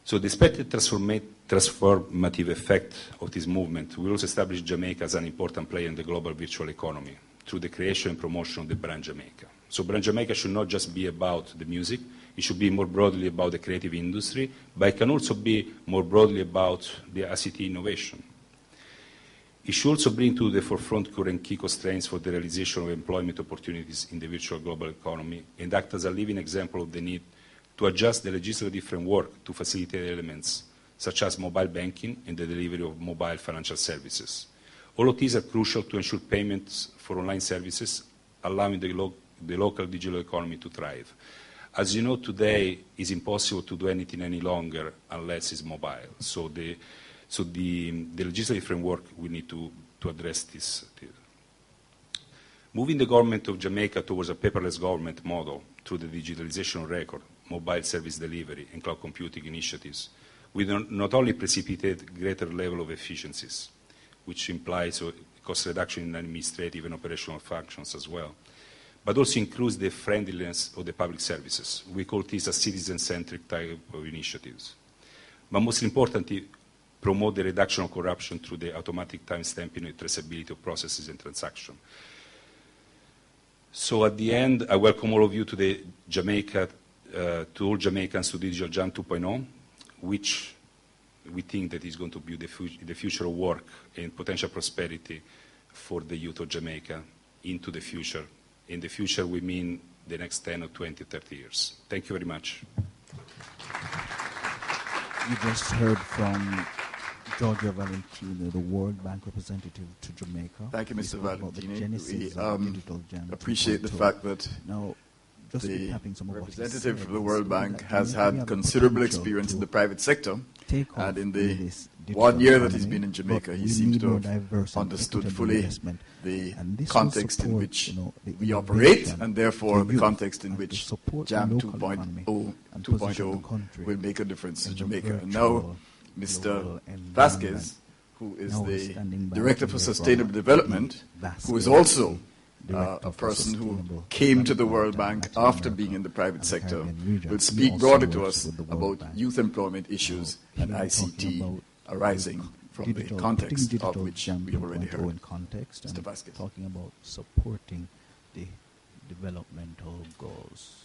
So the expected transformative effect of this movement will also establish Jamaica as an important player in the global virtual economy through the creation and promotion of the brand Jamaica. So brand Jamaica should not just be about the music, it should be more broadly about the creative industry, but it can also be more broadly about the ICT innovation. It should also bring to the forefront current key constraints for the realization of employment opportunities in the virtual global economy and act as a living example of the need to adjust the legislative framework to facilitate elements such as mobile banking and the delivery of mobile financial services. All of these are crucial to ensure payments for online services, allowing the local digital economy to thrive. As you know, today it's impossible to do anything any longer unless it's mobile. So the legislative framework we need to address this. Moving the government of Jamaica towards a paperless government model through the digitalization of record, mobile service delivery, and cloud computing initiatives will not only precipitate greater level of efficiencies, which implies cost reduction in administrative and operational functions as well, but also includes the friendliness of the public services. We call this a citizen-centric type of initiatives. But most importantly, promote the reduction of corruption through the automatic time-stamping and traceability of processes and transactions. So at the end, I welcome all of you to the to all Jamaicans to Digital Jam 2.0, which we think that is going to be the future of work and potential prosperity for the youth of Jamaica into the future. In the future, we mean the next 10 or 20, 30 years. Thank you very much. You just heard from Giorgio Valentino, the World Bank representative to Jamaica. Thank you, Mr. Valentino. We appreciate the fact that now, the representative of the World Bank has had considerable experience in the private sector, and in the 1 year that he's been in Jamaica, he seems to have understood fully the context in which we operate, and therefore the context in which JAM 2.0 will make a difference to Jamaica. And now, Mr. Vasquez, who is the Director for Sustainable Development, who is also a person who came to the World Bank after being in the private sector, will speak broadly to us about youth employment issues and ICT arising from the context of which we have already heard. Mr. Vasquez. Talking about supporting the developmental goals.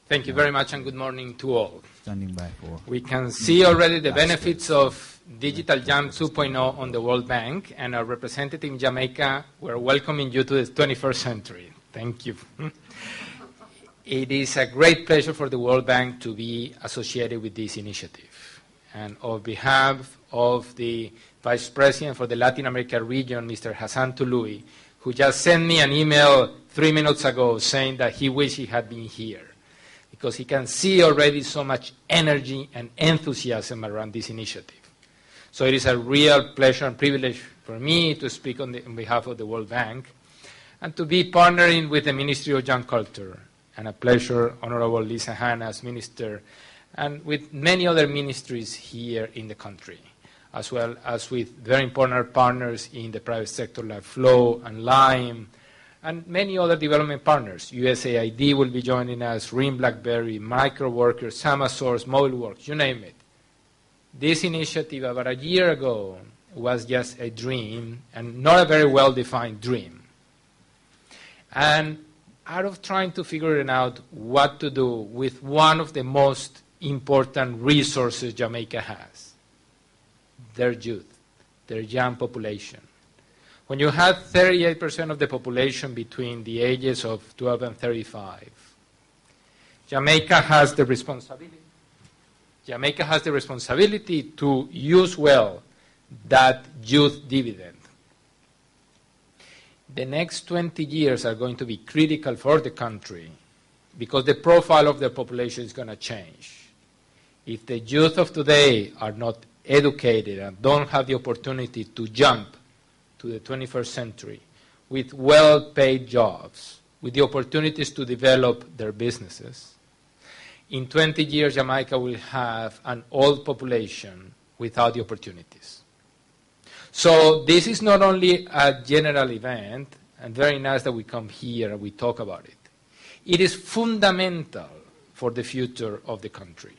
Thank you very much, and good morning to all. Standing by for we can see already the benefits of Digital Jam 2.0 on the World Bank, and our representative in Jamaica, we're welcoming you to the 21st century. Thank you. It is a great pleasure for the World Bank to be associated with this initiative. And on behalf of the Vice President for the Latin America region, Mr. Hassan Tului, who just sent me an email 3 minutes ago saying that he wished he had been here, because he can see already so much energy and enthusiasm around this initiative. So it is a real pleasure and privilege for me to speak on behalf of the World Bank and to be partnering with the Ministry of Young Culture, and a pleasure, Honorable Lisa Hanna as Minister, and with many other ministries here in the country, as well as with very important partners in the private sector like Flow and Lime, and many other development partners. USAID will be joining us, RIM BlackBerry, Microworkers, Samasource, Mobileworks, you name it. This initiative about a year ago was just a dream, and not a very well-defined dream. And out of trying to figure out what to do with one of the most important resources Jamaica has, their youth, their young population. When you have 38% of the population between the ages of 12 and 35, Jamaica has the responsibility. Jamaica has the responsibility to use well that youth dividend. The next 20 years are going to be critical for the country because the profile of the population is going to change. If the youth of today are not educated and don't have the opportunity to jump to the 21st century with well-paid jobs, with the opportunities to develop their businesses, in 20 years Jamaica will have an old population without the opportunities. So this is not only a general event, and very nice that we come here and we talk about it. It is fundamental for the future of the country.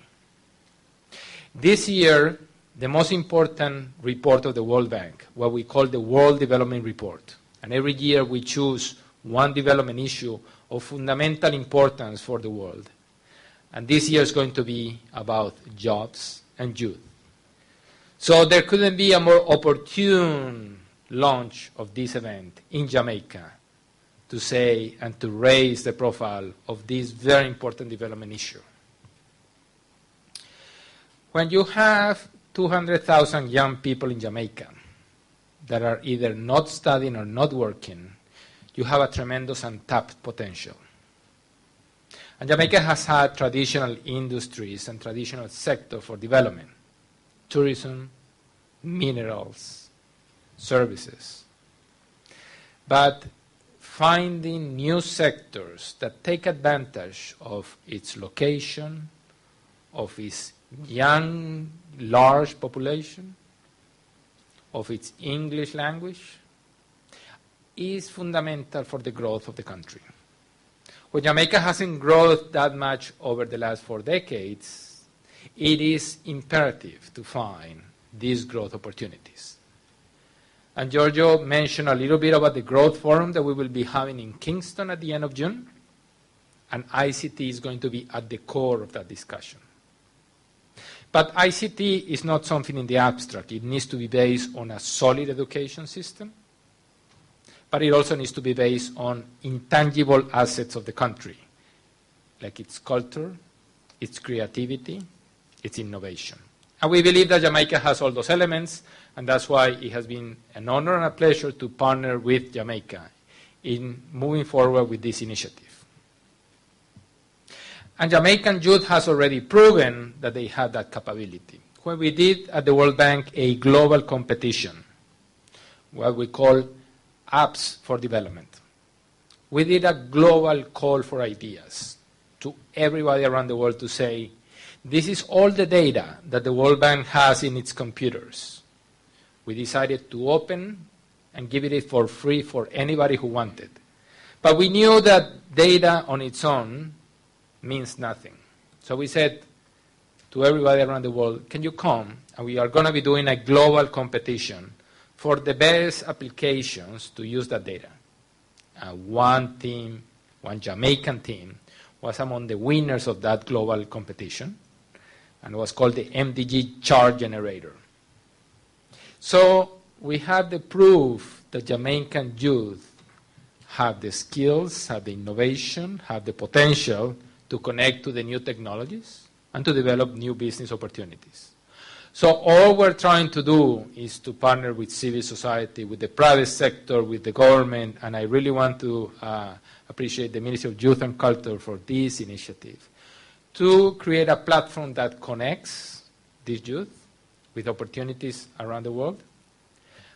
This year, the most important report of the World Bank, what we call the World Development Report. And every year we choose one development issue of fundamental importance for the world. And this year is going to be about jobs and youth. So there couldn't be a more opportune launch of this event in Jamaica to say and to raise the profile of this very important development issue. When you have 200,000 young people in Jamaica that are either not studying or not working, you have a tremendous untapped potential. And Jamaica has had traditional industries and traditional sector for development: tourism, minerals, services. But finding new sectors that take advantage of its location, of its young, large population, of its English language, is fundamental for the growth of the country. When Jamaica hasn't grown that much over the last 4 decades, it is imperative to find these growth opportunities. And Giorgio mentioned a little bit about the growth forum that we will be having in Kingston at the end of June, and ICT is going to be at the core of that discussion. But ICT is not something in the abstract. It needs to be based on a solid education system, but it also needs to be based on intangible assets of the country, like its culture, its creativity, its innovation. And we believe that Jamaica has all those elements, and that's why it has been an honor and a pleasure to partner with Jamaica in moving forward with this initiative. And Jamaican youth has already proven that they have that capability. When we did at the World Bank a global competition, what we call Apps for Development, we did a global call for ideas to everybody around the world to say, this is all the data that the World Bank has in its computers. We decided to open and give it for free for anybody who wanted. But we knew that data on its own means nothing. So we said to everybody around the world, can you come? And we are going to be doing a global competition for the best applications to use that data. One team, one Jamaican team, was among the winners of that global competition, and was called the MDG Chart Generator. So we have the proof that Jamaican youth have the skills, have the innovation, have the potential to connect to the new technologies and to develop new business opportunities. So all we're trying to do is to partner with civil society, with the private sector, with the government, and I really want to appreciate the Ministry of Youth and Culture for this initiative, to create a platform that connects these youth with opportunities around the world,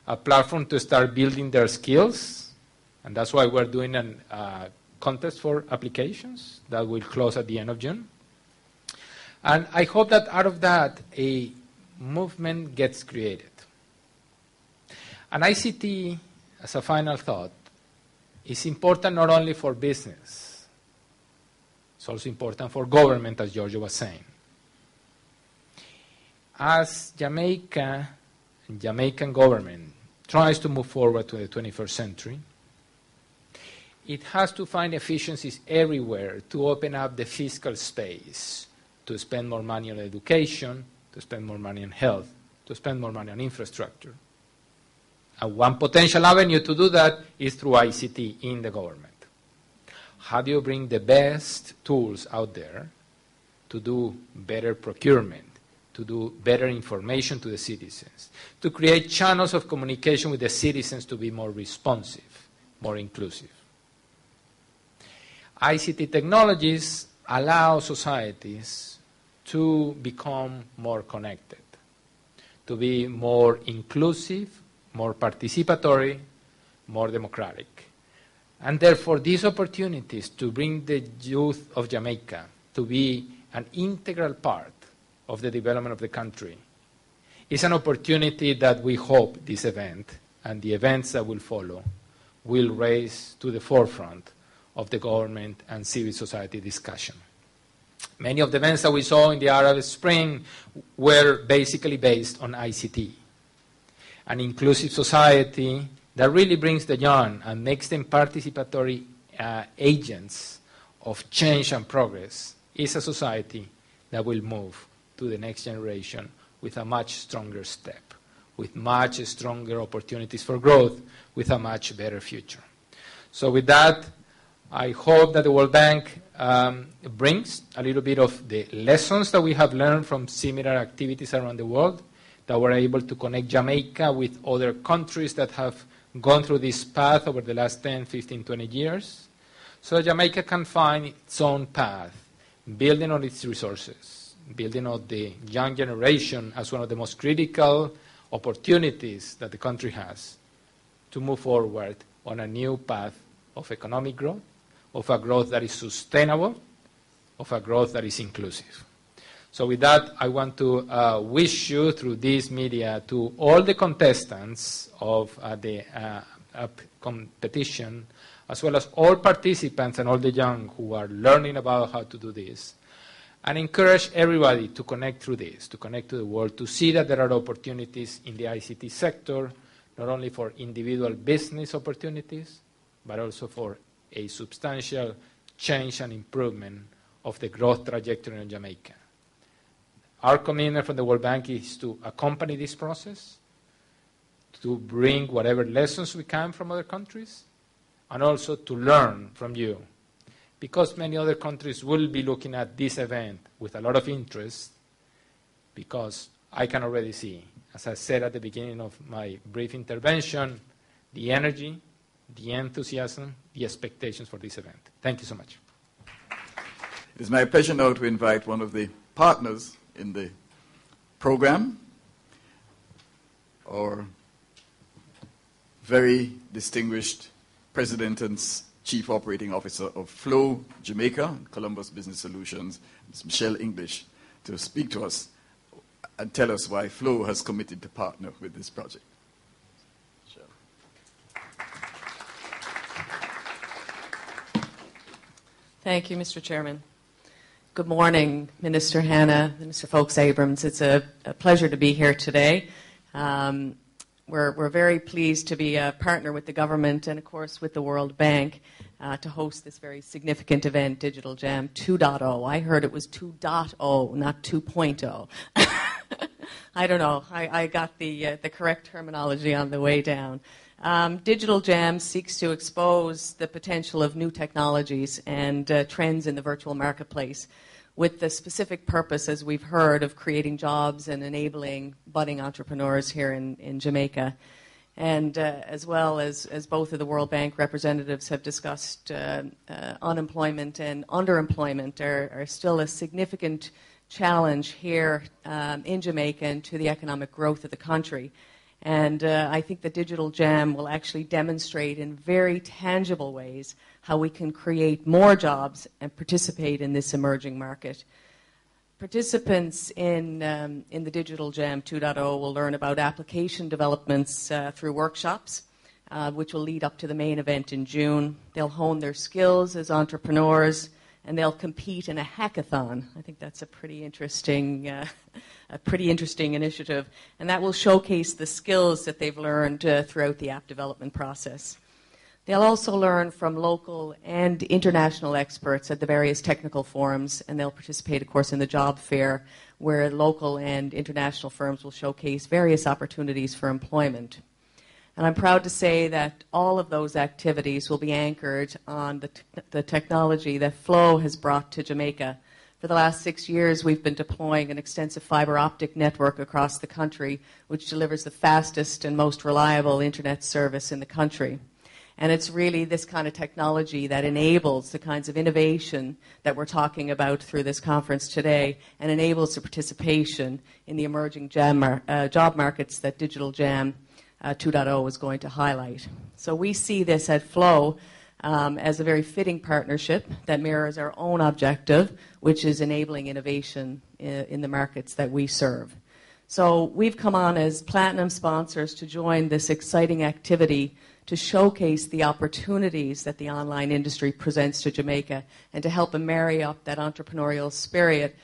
a platform to start building their skills, and that's why we're doing a contest for applications that will close at the end of June. And I hope that out of that, a movement gets created. And ICT, as a final thought, is important not only for business, it's also important for government, as Giorgio was saying. As Jamaica and Jamaican government tries to move forward to the 21st century, it has to find efficiencies everywhere to open up the fiscal space to spend more money on education, to spend more money on health, to spend more money on infrastructure. And one potential avenue to do that is through ICT in the government. How do you bring the best tools out there to do better procurement, to do better information to the citizens, to create channels of communication with the citizens to be more responsive, more inclusive? ICT technologies allow societies to become more connected, to be more inclusive, more participatory, more democratic. And therefore, these opportunities to bring the youth of Jamaica to be an integral part of the development of the country is an opportunity that we hope this event and the events that will follow will raise to the forefront of the government and civil society discussion. Many of the events that we saw in the Arab Spring were basically based on ICT. An inclusive society that really brings the young and makes them participatory agents of change and progress is a society that will move to the next generation with a much stronger step, with much stronger opportunities for growth, with a much better future. So with that, I hope that the World Bank brings a little bit of the lessons that we have learned from similar activities around the world, that we're able to connect Jamaica with other countries that have gone through this path over the last 10, 15, 20 years, so that Jamaica can find its own path, building on its resources, building on the young generation as one of the most critical opportunities that the country has to move forward on a new path of economic growth, of a growth that is sustainable, of a growth that is inclusive. So with that, I want to wish you through this media to all the contestants of the competition, as well as all participants and all the young who are learning about how to do this, and encourage everybody to connect through this, to connect to the world, to see that there are opportunities in the ICT sector, not only for individual business opportunities, but also for a substantial change and improvement of the growth trajectory in Jamaica. Our commitment from the World Bank is to accompany this process, to bring whatever lessons we can from other countries, and also to learn from you. Because many other countries will be looking at this event with a lot of interest, because I can already see, as I said at the beginning of my brief intervention, the energy, the enthusiasm, the expectations for this event. Thank you so much. It is my pleasure now to invite one of the partners in the program, our very distinguished President and Chief Operating Officer of Flow Jamaica, Columbus Business Solutions, Ms. Michelle English, to speak to us and tell us why Flow has committed to partner with this project. Thank you, Mr. Chairman. Good morning, Minister Hanna, Mr. Foulkes-Abrams. It's a pleasure to be here today. We're very pleased to be a partner with the government and, of course, with the World Bank to host this very significant event, Digital Jam 2.0. I heard it was 2.0, not 2.0. I don't know. I got the correct terminology on the way down. Digital Jam seeks to expose the potential of new technologies and trends in the virtual marketplace with the specific purpose, as we've heard, of creating jobs and enabling budding entrepreneurs here in Jamaica. And as well as both of the World Bank representatives have discussed, unemployment and underemployment are still a significant challenge here in Jamaica and to the economic growth of the country. And I think the Digital Jam will actually demonstrate in very tangible ways how we can create more jobs and participate in this emerging market. Participants in the Digital Jam 2.0 will learn about application developments through workshops, which will lead up to the main event in June. They'll hone their skills as entrepreneurs, and they'll compete in a hackathon. I think that's a pretty interesting initiative, and that will showcase the skills that they've learned throughout the app development process. They'll also learn from local and international experts at the various technical forums, and they'll participate, of course, in the job fair, where local and international firms will showcase various opportunities for employment. And I'm proud to say that all of those activities will be anchored on the technology that Flow has brought to Jamaica. For the last 6 years, we've been deploying an extensive fiber optic network across the country, which delivers the fastest and most reliable internet service in the country. And it's really this kind of technology that enables the kinds of innovation that we're talking about through this conference today and enables the participation in the emerging job markets that Digital Jam 2.0 is going to highlight. So we see this at Flow as a very fitting partnership that mirrors our own objective, which is enabling innovation in the markets that we serve. So we've come on as platinum sponsors to join this exciting activity to showcase the opportunities that the online industry presents to Jamaica and to help marry up that entrepreneurial spirit